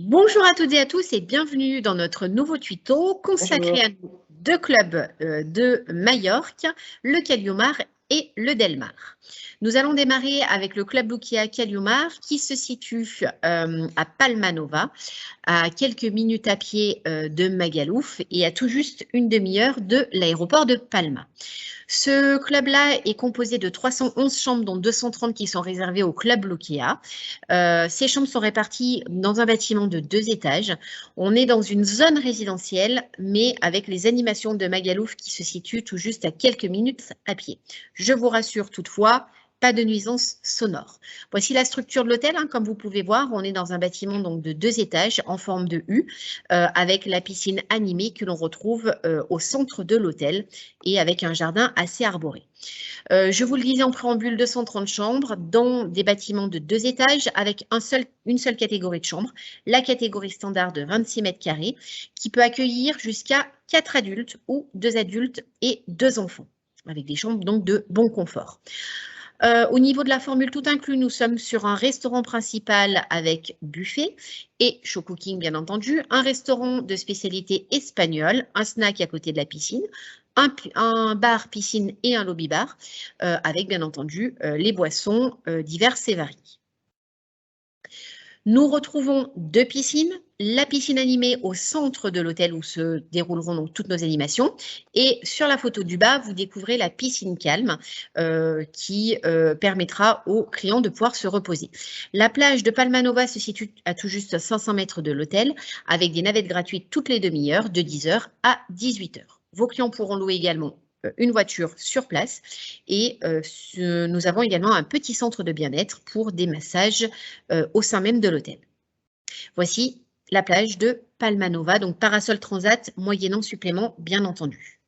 Bonjour à toutes et à tous et bienvenue dans notre nouveau tuto consacré à nos deux clubs de Majorque, le Caliumar et le Delmar. Nous allons démarrer avec le club Luquia Caliumar qui se situe à Palma Nova, à quelques minutes à pied de Magalouf et à tout juste une demi-heure de l'aéroport de Palma. Ce club-là est composé de 311 chambres, dont 230 qui sont réservées au club Luquia. Ces chambres sont réparties dans un bâtiment de 2 étages. On est dans une zone résidentielle, mais avec les animations de Magalouf qui se situent tout juste à quelques minutes à pied. Je vous rassure toutefois, pas de nuisance sonore. Voici la structure de l'hôtel. Comme vous pouvez voir, on est dans un bâtiment donc, de 2 étages en forme de U, avec la piscine animée que l'on retrouve au centre de l'hôtel et avec un jardin assez arboré. Je vous le disais en préambule, 230 chambres dans des bâtiments de 2 étages avec une seule catégorie de chambres, la catégorie standard de 26 mètres carrés, qui peut accueillir jusqu'à 4 adultes ou 2 adultes et 2 enfants, avec des chambres donc de bon confort. Au niveau de la formule tout inclus, nous sommes sur un restaurant principal avec buffet et show cooking bien entendu, un restaurant de spécialité espagnole, un snack à côté de la piscine, un bar piscine et un lobby bar avec bien entendu les boissons diverses et variées. Nous retrouvons 2 piscines, la piscine animée au centre de l'hôtel où se dérouleront donc toutes nos animations. Et sur la photo du bas, vous découvrez la piscine calme qui permettra aux clients de pouvoir se reposer. La plage de Palma Nova se situe à tout juste 500 mètres de l'hôtel avec des navettes gratuites toutes les demi-heures de 10h à 18h. Vos clients pourront louer également une voiture sur place et nous avons également un petit centre de bien-être pour des massages au sein même de l'hôtel. Voici la plage de Palma Nova, donc parasol transat moyennant supplément bien entendu.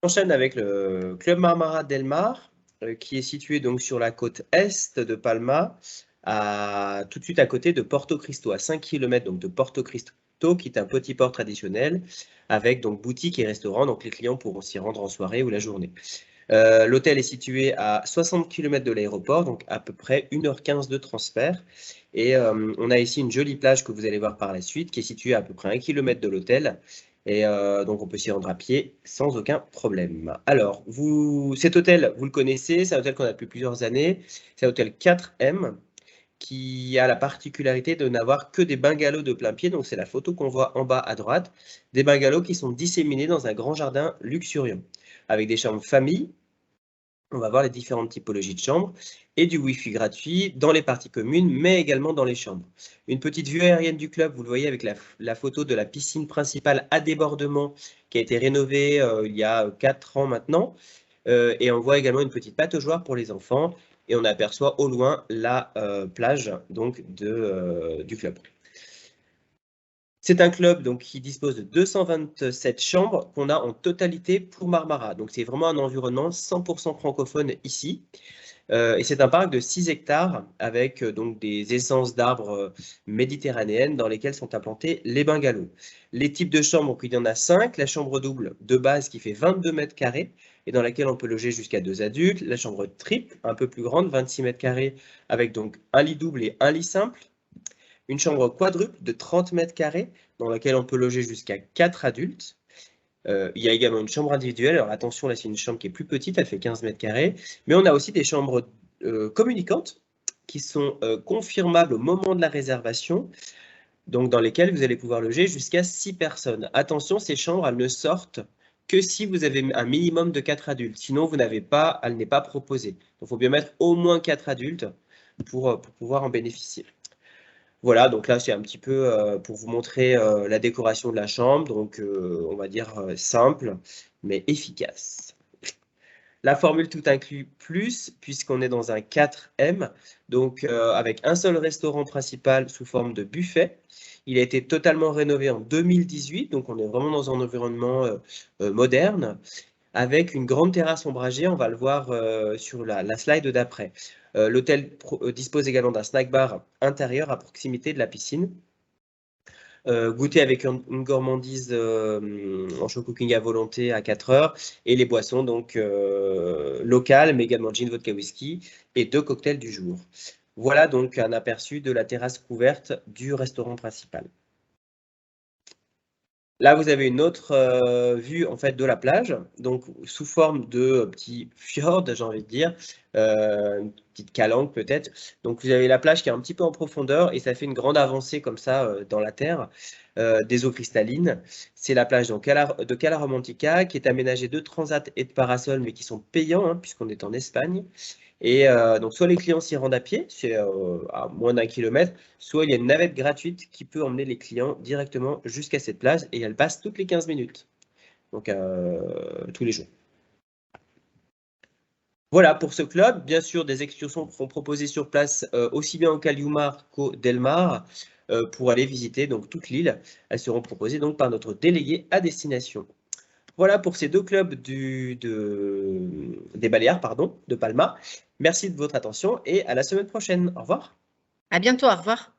On enchaîne avec le club Marmara Delmar qui est situé donc sur la côte est de Palma, tout de suite à côté de Porto Cristo, à 5 km donc de Porto Cristo, qui est un petit port traditionnel avec donc boutique et restaurant, donc les clients pourront s'y rendre en soirée ou la journée. L'hôtel est situé à 60 km de l'aéroport, donc à peu près 1h15 de transfert. Et on a ici une jolie plage que vous allez voir par la suite, qui est située à peu près 1 km de l'hôtel. Et donc on peut s'y rendre à pied sans aucun problème. Alors, cet hôtel, vous le connaissez, c'est un hôtel qu'on a depuis plusieurs années. C'est un hôtel 4M qui a la particularité de n'avoir que des bungalows de plein pied. Donc c'est la photo qu'on voit en bas à droite. Des bungalows qui sont disséminés dans un grand jardin luxuriant, avec des chambres famille. On va voir les différentes typologies de chambres et du Wi-Fi gratuit dans les parties communes, mais également dans les chambres. Une petite vue aérienne du club, vous le voyez avec la photo de la piscine principale à débordement qui a été rénovée il y a 4 ans maintenant. Et on voit également une petite pataugeoire pour les enfants et on aperçoit au loin la plage donc, du club. C'est un club donc, qui dispose de 227 chambres qu'on a en totalité pour Marmara. Donc c'est vraiment un environnement 100% francophone ici. Et c'est un parc de 6 hectares avec donc des essences d'arbres méditerranéennes dans lesquelles sont implantés les bungalows. Les types de chambres, donc, il y en a 5. La chambre double de base qui fait 22 mètres carrés et dans laquelle on peut loger jusqu'à 2 adultes. La chambre triple, un peu plus grande, 26 mètres carrés avec donc un lit double et un lit simple. Une chambre quadruple de 30 mètres carrés dans laquelle on peut loger jusqu'à 4 adultes. Il y a également une chambre individuelle. Alors attention, là c'est une chambre qui est plus petite, elle fait 15 mètres carrés. Mais on a aussi des chambres communicantes qui sont confirmables au moment de la réservation, donc dans lesquelles vous allez pouvoir loger jusqu'à 6 personnes. Attention, ces chambres, elles ne sortent que si vous avez un minimum de 4 adultes. Sinon, elle n'est pas proposée. Donc il faut bien mettre au moins 4 adultes pour pouvoir en bénéficier. Voilà, donc là, c'est un petit peu pour vous montrer la décoration de la chambre. Donc, on va dire simple, mais efficace. La formule tout inclus plus, puisqu'on est dans un 4M, donc avec un seul restaurant principal sous forme de buffet. Il a été totalement rénové en 2018, donc on est vraiment dans un environnement moderne, avec une grande terrasse ombragée, on va le voir sur la slide d'après. L'hôtel dispose également d'un snack bar intérieur à proximité de la piscine. Goûter avec une gourmandise en show cooking à volonté à 4 heures et les boissons donc locales, mais également gin, vodka, whisky et 2 cocktails du jour. Voilà donc un aperçu de la terrasse couverte du restaurant principal. Là, vous avez une autre vue en fait de la plage, donc sous forme de petits fjords, j'ai envie de dire, une petite calanque peut-être. Donc vous avez la plage qui est un petit peu en profondeur et ça fait une grande avancée comme ça dans la terre, des eaux cristallines. C'est la plage donc, de Cala Romantica qui est aménagée de transats et de parasols, mais qui sont payants hein, puisqu'on est en Espagne. Et donc, soit les clients s'y rendent à pied, c'est à moins d'1 kilomètre, soit il y a une navette gratuite qui peut emmener les clients directement jusqu'à cette plage et elle passe toutes les 15 minutes, donc tous les jours. Voilà pour ce club. Bien sûr, des excursions seront proposées sur place aussi bien au Caliumar qu'au Delmar pour aller visiter donc toute l'île. Elles seront proposées donc par notre délégué à destination. Voilà pour ces deux clubs des Baléares, pardon, de Palma. Merci de votre attention et à la semaine prochaine. Au revoir. À bientôt, au revoir.